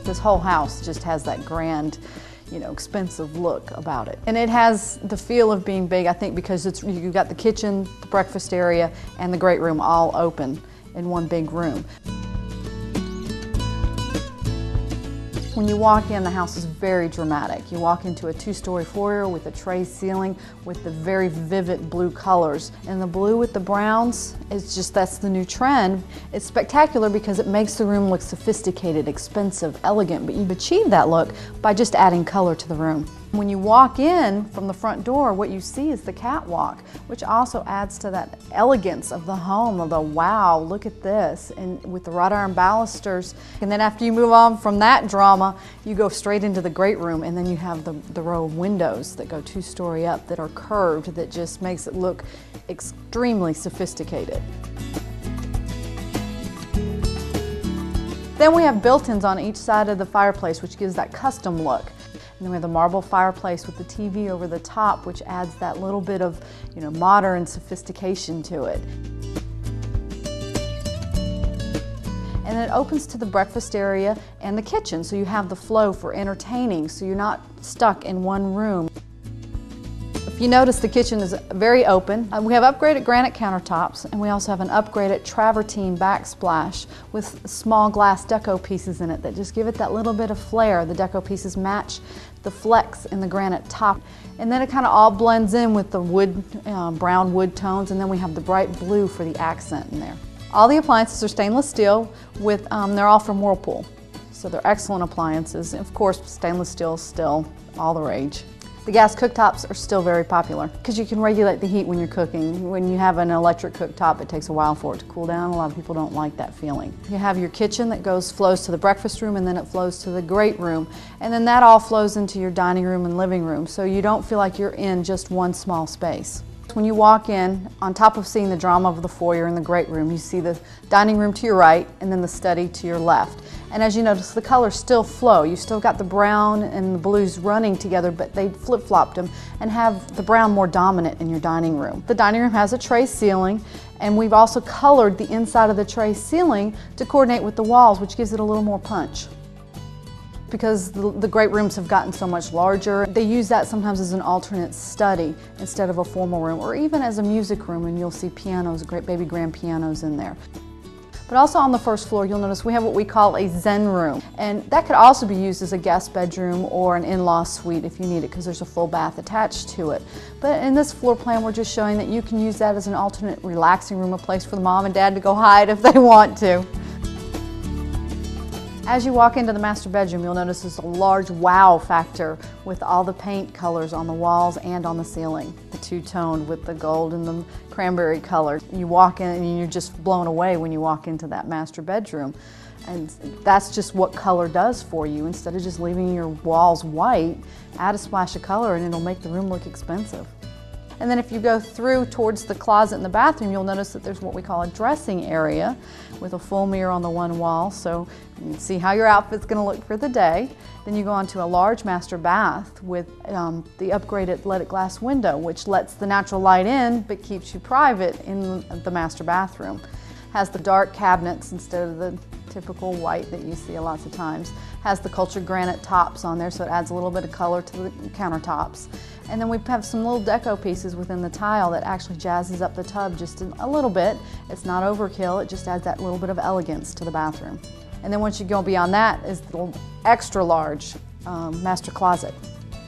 This whole house just has that grand, expensive look about it. And it has the feel of being big, I think, because you've got the kitchen, the breakfast area, and the great room all open in one big room. When you walk in, the house is very dramatic. You walk into a two-story foyer with a tray ceiling with the very vivid blue colors. And the blue with the browns, that's the new trend. It's spectacular because it makes the room look sophisticated, expensive, elegant, but you've achieved that look by just adding color to the room. When you walk in from the front door, what you see is the catwalk, which also adds to that elegance of the home, of the wow, look at this, and with the wrought iron balusters. And then after you move on from that drama, you go straight into the great room, and then you have the row of windows that go two-story up that are curved, that just makes it look extremely sophisticated. Then we have built-ins on each side of the fireplace, which gives that custom look. And then we have the marble fireplace with the TV over the top, which adds that little bit of, modern sophistication to it. And it opens to the breakfast area and the kitchen, so you have the flow for entertaining, so you're not stuck in one room. If you notice, the kitchen is very open. We have upgraded granite countertops, and we also have an upgraded travertine backsplash with small glass deco pieces in it that just give it that little bit of flair. The deco pieces match the flecks in the granite top. And then it kind of all blends in with the wood, brown wood tones, and then we have the bright blue for the accent in there. All the appliances are stainless steel, they're all from Whirlpool. So they're excellent appliances. Of course, stainless steel is still all the rage. The gas cooktops are still very popular because you can regulate the heat when you're cooking. When you have an electric cooktop, it takes a while for it to cool down. A lot of people don't like that feeling. You have your kitchen that flows to the breakfast room, and then it flows to the great room. And then that all flows into your dining room and living room, so you don't feel like you're in just one small space. When you walk in, on top of seeing the drama of the foyer and the great room, you see the dining room to your right and then the study to your left. And as you notice, the colors still flow. You've still got the brown and the blues running together, but they flip-flopped them and have the brown more dominant in your dining room. The dining room has a tray ceiling, and we've also colored the inside of the tray ceiling to coordinate with the walls, which gives it a little more punch. Because the great rooms have gotten so much larger, they use that sometimes as an alternate study instead of a formal room, or even as a music room, and you'll see pianos, great baby grand pianos in there. But also on the first floor, you'll notice we have what we call a Zen room, and that could also be used as a guest bedroom or an in-law suite if you need it, because there's a full bath attached to it. But in this floor plan, we're just showing that you can use that as an alternate relaxing room, a place for the mom and dad to go hide if they want to. As you walk into the master bedroom, you'll notice there's a large wow factor with all the paint colors on the walls and on the ceiling. The two-toned with the gold and the cranberry color. You walk in and you're just blown away when you walk into that master bedroom. And that's just what color does for you. Instead of just leaving your walls white, add a splash of color and it'll make the room look expensive. And then if you go through towards the closet in the bathroom, you'll notice that there's what we call a dressing area with a full mirror on the one wall, so you can see how your outfit's going to look for the day. Then you go on to a large master bath with the upgraded leaded glass window, which lets the natural light in but keeps you private in the master bathroom. Has the dark cabinets instead of the typical white that you see lots of times. Has the cultured granite tops on there, so it adds a little bit of color to the countertops. And then we have some little deco pieces within the tile that actually jazzes up the tub just a little bit. It's not overkill, it just adds that little bit of elegance to the bathroom. And then once you go beyond that is the extra large master closet.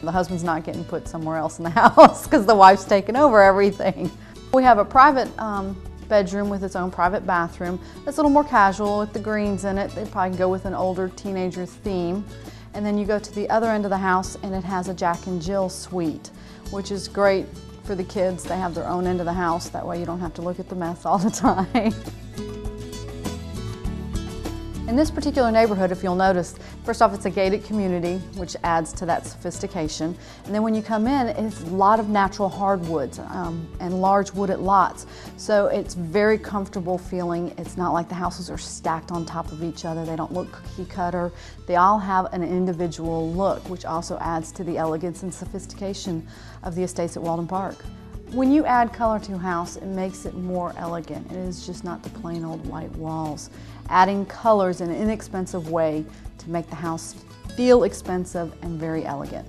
The husband's not getting put somewhere else in the house because the wife's taken over everything. We have a private bedroom with its own private bathroom. It's a little more casual with the greens in it. They probably go with an older teenager theme. And then you go to the other end of the house and it has a Jack and Jill suite, which is great for the kids. They have their own end of the house. That way you don't have to look at the mess all the time. In this particular neighborhood, if you'll notice, first off, it's a gated community, which adds to that sophistication. And then when you come in, it's a lot of natural hardwoods and large wooded lots. So it's very comfortable feeling. It's not like the houses are stacked on top of each other. They don't look cookie cutter. They all have an individual look, which also adds to the elegance and sophistication of the estates at Walden Park. When you add color to a house, it makes it more elegant. It is just not the plain old white walls. Adding colors in an inexpensive way to make the house feel expensive and very elegant.